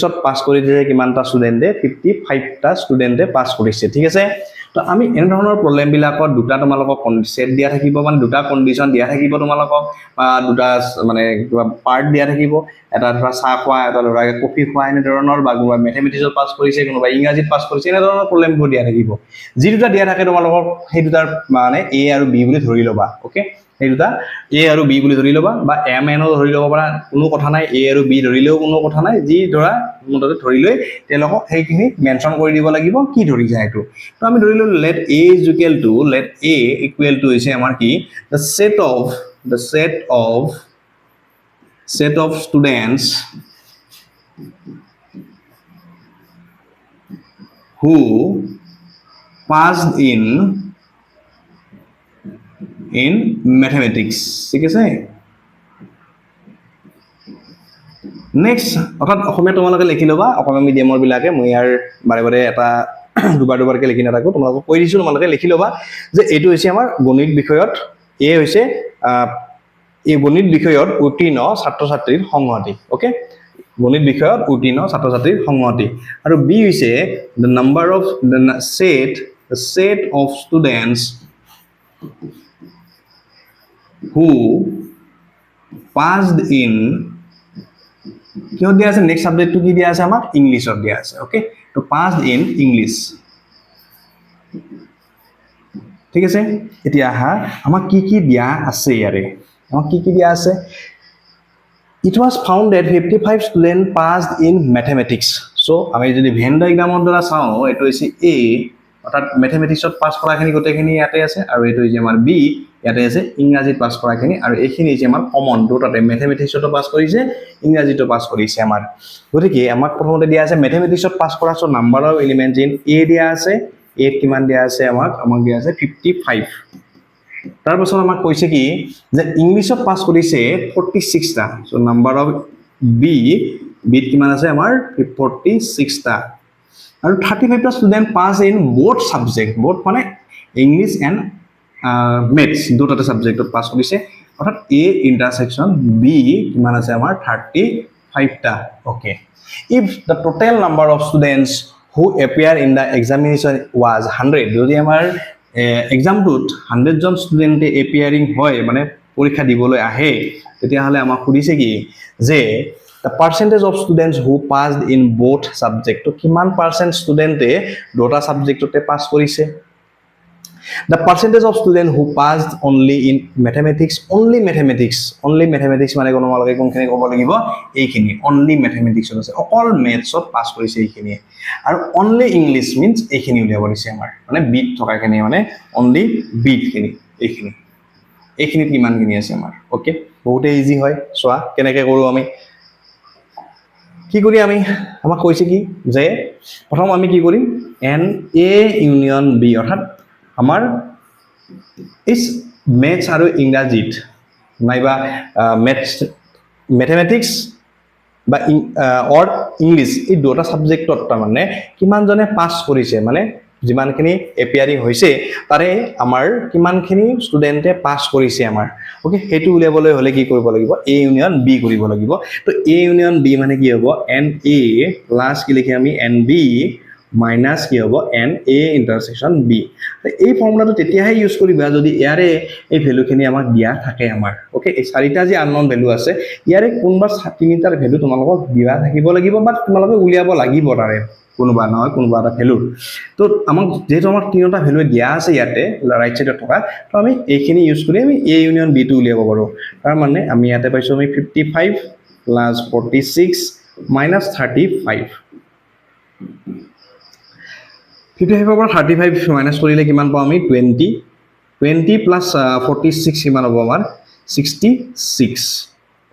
ot pass kori diye kimanta student 55 ta student pass korise thik ase to ami en dhoroner problem bilakot duta tomalok set dia thakibo man duta condition dia thakibo tomalok duta mane part dia thakibo eta dhora sa khwa eta dhora coffee khwa en dhoroner ba guba mathematics ot pass korise kono ba ingrazit pass korise en dhoroner problem bo dia thakibo ji duta dia thake tomalok he dutar mane a aru b boli dhori loba okay এই দুটা a আৰু b বুলি ধৰি লবা বা m n ও ধৰি লব পাৰা কোনো কথা নাই a আৰু b ধৰিলেও কোনো কথা নাই যি ধৰা মনতে ধৰি লৈ তেলক হেইখিনি মেনশন কৰি দিব লাগিব কি ধৰি যায় এটো তো আমি ধৰিলো let a is equal to হৈছে আমাৰ কি the set of students who passed in mathematics ঠিক আছে নেক্সট অর্থাৎ অসমীয়া তোমালোকে লিখি লবা অসমীয়া মিডিয়ামৰ বিলাকে মই ইয়াৰ বাৰে বাৰে এটা দুবাৰকে লিখি নাথাকো তোমালোকক কৈ দিছো তোমালোকে লিখি লবা যে এটো হৈছে আমাৰ গণিত বিষয়ত এ হৈছে এই গণিত বিষয়ত উত্তীৰ্ণ ছাত্ৰ ছাত্ৰীৰ সংহতি ওকে গণিত বিষয়ত উত্তীৰ্ণ ছাত্ৰ ছাত্ৰীৰ সংহতি আৰু বি হৈছে the number of the set of students who passed in কিয় দিয়া আছে নেক্সট সাবজেক্ট টু কি দিয়া আছে আমাৰ ইংলিশত দিয়া আছে ওকে তো passed in english ঠিক আছে এতিয়া হা আমাক কি দিয়া আছে ইয়াৰে আমাক কি দিয়া আছে it was found that 55 students passed in mathematics so আমি যদি ভেন ডায়াগ্ৰামৰ দ্বাৰা চাও এটো হৈছে a অৰ্থাৎ ম্যাথমেটিক্সত পাস কৰাখিনি গোটেখিনি ইয়াতে আছে আৰু এটো হৈছে আমাৰ b ইয়াতে আছে ইংৰাজীত পাস কৰাখিনি আৰু এইখিনি হৈছে আমাৰ কমন দুটাতে ম্যাথমেটিক্সত পাস কৰিছে ইংৰাজীত পাস কৰিছে আমাৰ গতিকে আমাক প্ৰথমতে দিয়া আছে ম্যাথমেটিক্সত পাস কৰা so number of elements in a দিয়া আছে a কিমান দিয়া আছে আমাক দিয়া আছে 55 তাৰ পাছত আমাক কৈছে কি যে ইংলিশত পাস কৰিছে 46 টা সো নাম্বাৰ অফ b কিমান আছে আমাৰ 46 টা আৰু 35 টা student pass in both subject both মানে ইংলিশ এন্ড maths দুটাতে সাবজেক্টত পাস কৰিছে অৰ্থাৎ a ইন্টাৰসেকশন b কিমান আছে আমাৰ 35 টা okay if the total number of students who appear in the examination was 100 যদি আমাৰ এক্সামটোত 100 জন স্টুডেন্টে appearing হয় মানে পৰীক্ষা দিবলৈ আহে তেতিয়া হলে আমাক সুধিছে কি যে the percentage of students who passed in both subject to কিমান percent studente দুটা সাবজেক্টতে পাস কৰিছে the percentage of students who passed only in mathematics মানে কোন মালকে কোনখিনি ক'ব লাগিব এইখিনি only mathematics আছে অকল maths ত পাস কৰিছে এইখিনি আৰু only english means এইখিনি উলিয়াব দিছে আমাৰ মানে বিট থকাখিনি মানে only বিট খিনি এইখিনি কিমান কিনি আছে আমাৰ ওকে বহুত ইজি হয় সোৱা কেনেকৈ কৰো আমি কি কৰি আমি আমাক কৈছে কি যে প্ৰথম আমি কি কৰিম n a union b অৰ্থাৎ আমাৰ ইস maths আৰু ইংৰাজীত নাইবা mathematics বা অৰ ইংলিছ এই দুটা সাবজেক্টত তাৰমানে কিমানজনে পাছ কৰিছে মানে যিমানখিনি এপিয়াৰিং হৈছে তাৰে আমাৰ কিমানখিনি ষ্টুডেণ্টে পাছ কৰিছে আমাৰ ওকে সেইটো উলিয়াবলৈ হলে কি কৰিব লাগিব এ ইউনিয়ন বি কৰিব লাগিব তো এ ইউনিয়ন বি মানে কি হ'ব এন এ প্লাস কি লিখি আমি এন বি মাইনাস কি হ'ব এন এ ইন্টারসেকশন বি এই ফৰ্মুলাটো তেতিয়াহে ইউজ কৰিবা যদি ইয়াৰে এই ভ্যালুখিনি আমাক দিয়া থাকে আমাৰ ওকে এই চাৰিটা যে আননোন ভ্যালু আছে ইয়াৰে কোনবা তিনিটাৰ ভ্যালু তোমালোকক দিয়া থাকিব লাগিব বা তোমালোকে উলিয়াব লাগিব তাৰে কোনোবা নহয় কোনোবা এটা ভ্যালু তো আমাক যেহেতু আমাক তিনিটা ভ্যালু দিয়া আছে ইয়াতে ৰাইট সাইডত থকা তো আমি এইখিনি ইউজ কৰি আমি এ ইউনিয়ন বি টো উলিয়াব পাৰো তাৰ মানে আমি ইয়াতে পাইছো আমি 55 প্লাস 46 মাইনাস 35 55 পৰা 35 মাইনাস কৰিলে কিমান পাম আমি 20 প্লাস 46 কিমান হ'ব আমাৰ 66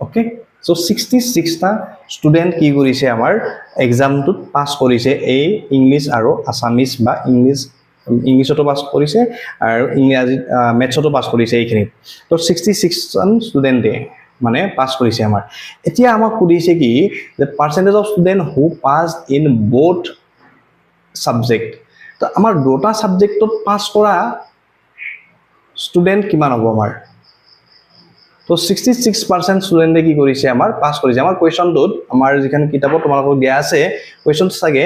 ওকে সো 66 টা স্টুডেন্ট কি কৰিছে আমাৰ এক্সামটোত পাস কৰিছে এই ইংলিশ আৰু আসামিজ বা ইংলিশতো পাস কৰিছে আৰু ইংৰাজী মেথছতো পাস কৰিছে এইখিনি তো 66 জন স্টুডেন্টে মানে পাস কৰিছে আমাৰ এতিয়া আমাক সুধিছে কি যে percentage of student who pass in both subject তো আমাৰ দুটা সাবজেক্টত পাস কৰা স্টুডেন্ট কিমান হ'ব আমাৰ তো 66% স্টুডেন্টে কি কৰিছে আমাৰ পাস কৰিছে আমাৰ কোৱেশ্চনটোত আমাৰ যিখন কিতাপত তোমালোকক দিয়া আছে কোৱেশ্চন চাগে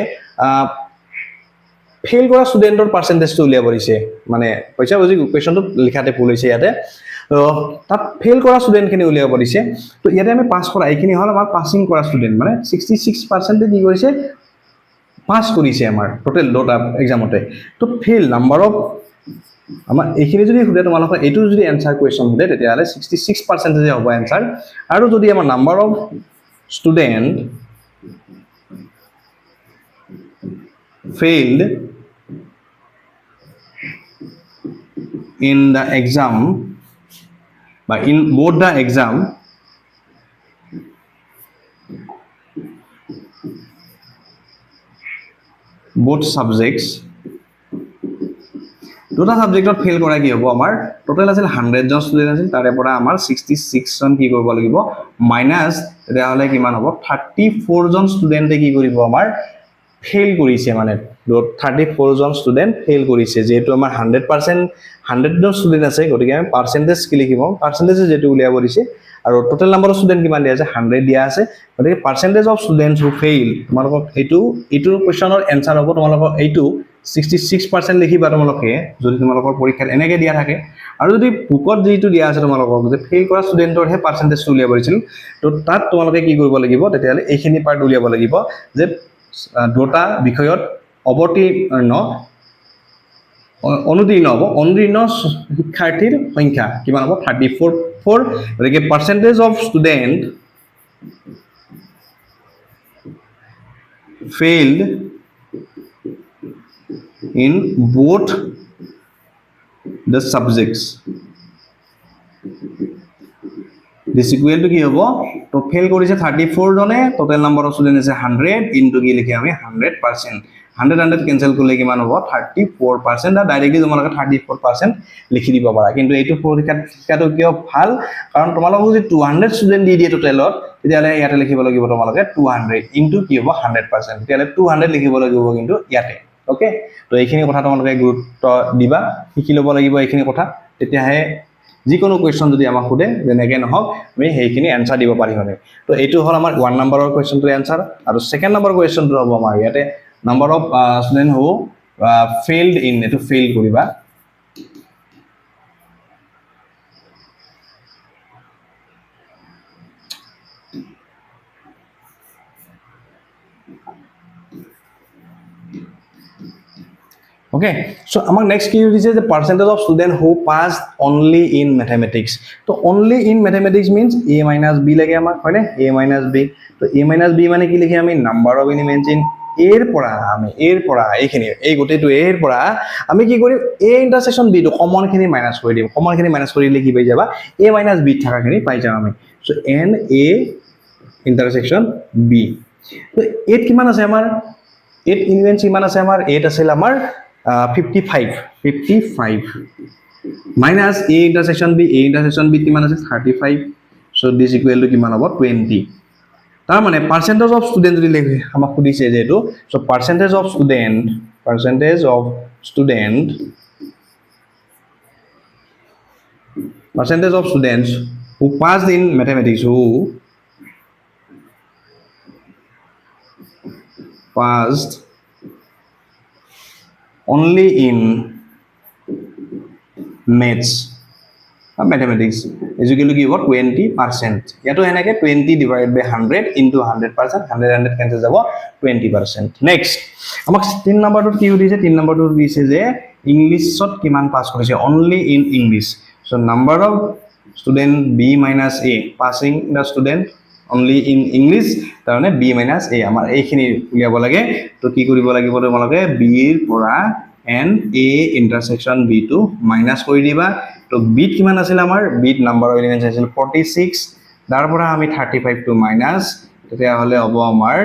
ফেল কৰা স্টুডেন্টৰ পাৰ্সেন্টেজটো উলিয়াব দিছে মানে পইচা বুজি কোৱেশ্চনটোত লিখাতে ভুল হৈছে ইয়াতে তো তাত ফেল কৰা স্টুডেন্টখিনি উলিয়াব দিছে তো ইয়াতে আমি পাস কৰা এইখিনি হল আমাৰ পাসিং কৰা স্টুডেন্ট মানে 66% কি কৰিছে পাস কৰিছে আমাৰ টোটাল দুটা এক্সামতে তো ফেল নাম্বাৰ অফ আমাৰ এইখিনি যদি খুদে তোমালোকৰ এইটো যদি আনসাৰ কোৱেশ্চন খুদে তেতিয়াহলে 66% যে হ'ব আনসাৰ আৰু যদি আমাৰ number of student failed in the exam but in both the exam both subjects দুটা সাবজেক্টত ফেল কৰা কি হ'ব আমাৰ টোটাল আছিল 100 জন স্টুডেন্ট আছিল তাৰে পৰা আমাৰ 66 জন কি কৰিব লাগিব মাইনাস তেতিয়াহলে কিমান হ'ব 34 জন স্টুডেন্টে কি কৰিব আমাৰ ফেল কৰিছে মানে 34 জন স্টুডেন্ট ফেল কৰিছে যেহেতু আমাৰ 100% 100 জন স্টুডেন্ট আছে গতিকে আমি পাৰ্সেন্টেজ কি লিখিম পাৰ্সেন্টেজ যেটো উলিয়াব দিছে আৰু টোটাল নাম্বাৰ অফ স্টুডেন্ট কিমান দিয়া আছে 100 দিয়া আছে গতিকে percentage of students who fail তোমালোকক এইটো কোৱেশ্চনৰ এনসাৰ হ'ব তোমালোকক এইটো 66% লিখিবা তোমালোকে যদি তোমালোকৰ পৰীক্ষাত এনেকে দিয়া থাকে আৰু যদি বুকত যেটো দিয়া আছে তোমালোকক যে ফেইল কৰা স্টুডেন্টৰ হে পাৰ্সেন্টেজ উলিয়াব দিছিল তো তাত তোমালোকে কি কৰিব লাগিব তেতিয়ালে এইখিনি পাৰ্ট উলিয়াব লাগিব যে দুটা বিষয়ত অৱতীৰ্ণ অনুতীৰ্ণ হ'ব অনুতীৰ্ণ শিক্ষাৰ্থীৰ সংখ্যা কিমান হ'ব 34 গতিকে percentage of student failed in both the subjects this equal to কি হ'ব তো ফেল কৰিছে 34 জনে টোটাল নাম্বাৰ অফ স্টুডেন্ট আছে 100 ইনটু কি লিখি আমি 100% 100 কেনসেল কৰিলে কিমান হ'ব 34% আৰু ডাইৰেক্টলি তোমালোকে 34% লিখি দিব পাৰা কিন্তু এইটো পৰীক্ষাত শিকাটো কিয় ভাল কাৰণ তোমালোকক যদি 200 স্টুডেন্ট দি দিয়ে টোটালত তেতিয়ালে ইয়াতে লিখিব লাগিব তোমালোকে 200 ইনটু কি হ'ব 100% তেতিয়ালে 200 লিখিব লাগিব কিন্তু ইয়াতে ওকে তো এইখিনি কথা তোমালোকে গুৰুত্ব দিবা শিকি ল'ব লাগিব এইখিনি কথা তেতিয়াহে যিকোনো কোৱেশ্চন যদি আমাক খুদে যেনেকে নহওক আমি সেইখিনি আনসাৰ দিব পাৰিম মানে তো এইটো হল আমাৰ 1 নম্বৰৰ কোৱেশ্চনটোৰ আনসাৰ আৰু সেকেন্ড নম্বৰ কোৱেশ্চনটো হ'ব আমাৰ ইয়াতে number of student who failed in এটো ফেইল কৰিবা Okay, so among next key is the percentage of student who passed only in mathematics. So only in mathematics means a minus b lage amak hoy ne a minus b. So a minus b mane ki likhe ami number of elements in এর পড়া এইখিনি এই গোটেইটো এর পড়া আমি কি করি a ইন্টারসেকশন b তো কমন খিনি মাইনাস কৰি দিম কমন খিনি মাইনাস কৰিলে কি পাই যাবা a - b থাকা খিনি পাই যাম আমি so n a intersection b তো 8 কিমান আছে আমাৰ 8 এলিমেন্টস কিমান আছে আমাৰ 8 আছিল আমাৰ 55 minus a intersection b কিমান আছে 35 so this equal to কিমান হ'ব 20 তাৰ মানে পাৰ্চেন্টেজ অফ ষ্টুডেন্ট যদি লিখে আমাক সুধিছে যেটো so percentage of students who passed in mathematics who passed only in maths mathematics is equal to give 20%. ইয়াতো এনেকে 20 divided by 100 into 100%, 100 cancel যাব 20%. Next আমাক 3 নম্বৰটো কি দিছে 3 নম্বৰটো দিছে যে ইংলিশত কিমান পাস কৰিছে only in English. So number of student B minus A passing the student only in English তাৰমানে B minus A আমাৰ এইখিনি উলিয়াব লাগে তো কি কৰিব লাগিব তোমালোকে B ৰ পৰা and A intersection B to minus কৰি দিবা তো B কিমান আছিল আমাৰ B number of elements আছিল 46 তাৰ পৰা আমি 35 to minus তেতিয়া হলে হ'ব আমাৰ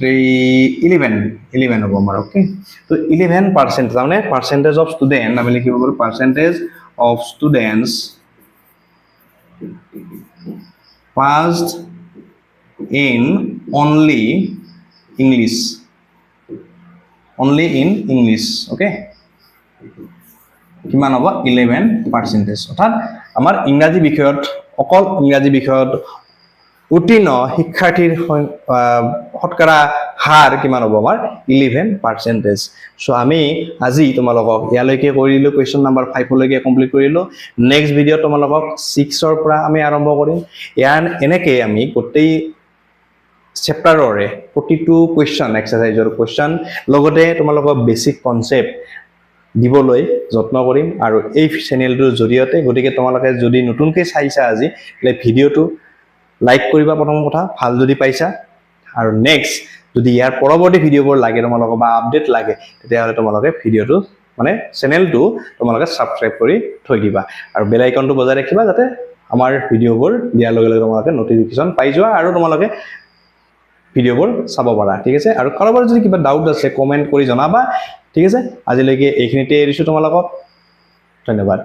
11 হ'ব আমাৰ ওকে তো 11% তাৰমানে percentage of student আমি লিখিব পাৰো percentage of students passed in only in English okay কিমান হ'ব 11% অৰ্থাৎ আমাৰ ইংৰাজী বিষয়ত অকল ইংৰাজী বিষয়ত উত্তীৰ্ণ শিক্ষাৰ্থীৰ শতকৰা হাৰ কিমান হ'ব আমাৰ 11% সো আমি আজি তোমালোকক ইয়ালৈকে কৰিলো কোৱেশ্চন নম্বৰ 5 লৈকে কমপ্লিট কৰিলো নেক্সট ভিডিও তোমালোকক 6 ৰ পৰা আমি আৰম্ভ কৰিম ইয়ান এনেকে আমি গোটেই চেপ্টাৰৰে প্ৰতিটো কোৱেশ্চন এক্সাৰসাইজৰ কোৱেশ্চন লগতে তোমালোকক বেসিক কনসেপ্ট দিবলৈ যত্ন কৰিম আৰু এই চেনেলটোৰ জৰিয়তে গতিকে তোমালোকে যদি নতুনকৈ চাইছা আজি লে ভিডিওটো লাইক কৰিবা প্ৰথম কথা ভাল যদি পাইছা আৰু নেক্সট যদি ইয়াৰ পৰৱৰ্তী ভিডিওবোৰ লাগে তোমালোকক বা আপডেট লাগে তেতিয়াহলে তোমালোকে ভিডিওটো মানে চেনেলটো তোমালোকে সাবস্ক্ৰাইব কৰি থৈ দিবা আৰু বেল আইকনটো বজাই ৰাখিবা যাতে আমাৰ ভিডিওবোৰ দিয়াৰ লগে লগে তোমালোকে নটিফিকেশন পাই যোৱা আৰু তোমালোকে ভিডিওবোৰ চাব পাৰা ঠিক আছে আৰু কাৰোবাৰ যদি কিবা ডাউট আছে কমেন্ট কৰি জনাবা ঠিক আছে আজিলৈকে এইখিনিতে এৰিছো তোমালোকক ধন্যবাদ